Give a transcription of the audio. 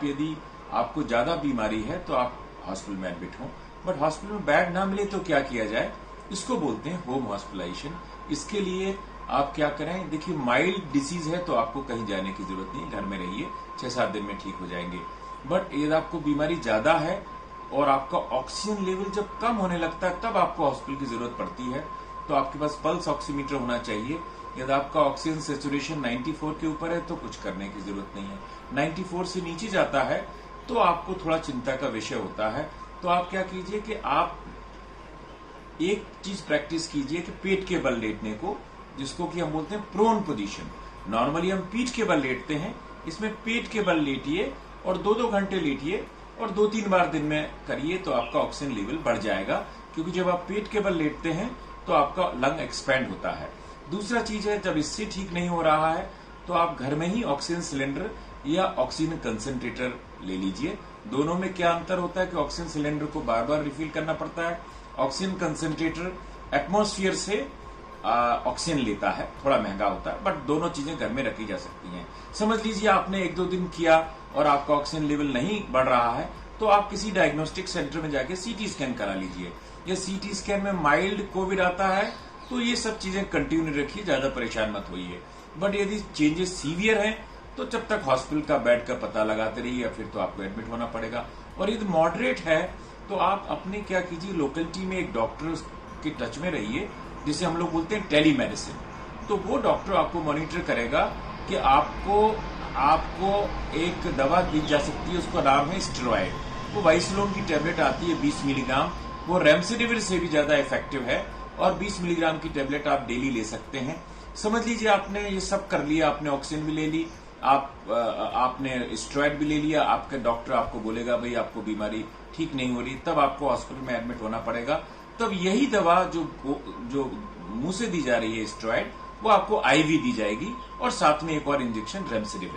यदि आपको ज्यादा बीमारी है तो आप हॉस्पिटल में एडमिट हो, बट हॉस्पिटल में बेड ना मिले तो क्या किया जाए, इसको बोलते हैं होम हॉस्पिटलाइजेशन। इसके लिए आप क्या करें, देखिए माइल्ड डिसीज है तो आपको कहीं जाने की जरूरत नहीं, घर में रहिए, 6-7 दिन में ठीक हो जाएंगे। बट यदि आपको बीमारी ज्यादा है और आपका ऑक्सीजन लेवल जब कम होने लगता है तब आपको हॉस्पिटल की जरूरत पड़ती है, तो आपके पास पल्स ऑक्सीमीटर होना चाहिए। यदि आपका ऑक्सीजन सेचुरेशन 94 के ऊपर है तो कुछ करने की जरूरत नहीं है, 94 से नीचे जाता है तो आपको थोड़ा चिंता का विषय होता है। तो आप क्या कीजिए कि आप एक चीज प्रैक्टिस कीजिए कि पेट के बल लेटने को, जिसको कि हम बोलते हैं प्रोन पोजीशन। नॉर्मली हम पीठ के बल लेटते हैं, इसमें पेट के बल लेटिए और 2-2 घंटे लेटिए और 2-3 बार दिन में करिए तो आपका ऑक्सीजन लेवल बढ़ जाएगा, क्योंकि जब आप पेट के बल लेटते हैं तो आपका लंग एक्सपैंड होता है। दूसरा चीज है, जब इससे ठीक नहीं हो रहा है तो आप घर में ही ऑक्सीजन सिलेंडर या ऑक्सीजन कंसंट्रेटर ले लीजिए। दोनों में क्या अंतर होता है कि ऑक्सीजन सिलेंडर को बार बार रिफिल करना पड़ता है, ऑक्सीजन कंसंट्रेटर एटमॉस्फेयर से ऑक्सीजन लेता है, थोड़ा महंगा होता है, बट दोनों चीजें घर में रखी जा सकती हैं। समझ लीजिए आपने 1-2 दिन किया और आपका ऑक्सीजन लेवल नहीं बढ़ रहा है तो आप किसी डायग्नोस्टिक सेंटर में जाके सीटी स्कैन करा लीजिए, या सीटी स्कैन में माइल्ड कोविड आता है तो ये सब चीजें कंटिन्यू रखिए, ज्यादा परेशान मत होइए। बट यदि चेंजेस सीवियर हैं तो जब तक हॉस्पिटल का बेड का पता लगाते रहिए, या फिर तो आपको एडमिट होना पड़ेगा। और यदि मॉडरेट है तो आप अपने क्या कीजिए, लोकेलिटी में एक डॉक्टर के टच में रहिए, जिसे हम लोग बोलते हैं टेली मेडिसिन। तो वो डॉक्टर आपको मॉनिटर करेगा कि आपको एक दवा दी जा सकती है, उसका नाम है स्टेरॉइड। वो वाइसलोन की टेबलेट आती है 20 मिलीग्राम, वो रेमडेसिविर से भी ज्यादा इफेक्टिव है और 20 मिलीग्राम की टेबलेट आप डेली ले सकते हैं। समझ लीजिए आपने ये सब कर लिया, आपने ऑक्सीजन भी ले ली, आपने स्टेरॉइड भी ले लिया, आपका डॉक्टर आपको बोलेगा भाई आपको बीमारी ठीक नहीं हो रही, तब आपको हॉस्पिटल में एडमिट होना पड़ेगा। तब यही दवा जो मुंह से दी जा रही है स्टेरॉइड, वो आपको आईवी दी जाएगी और साथ में एक और इंजेक्शन रेमडेसिविर।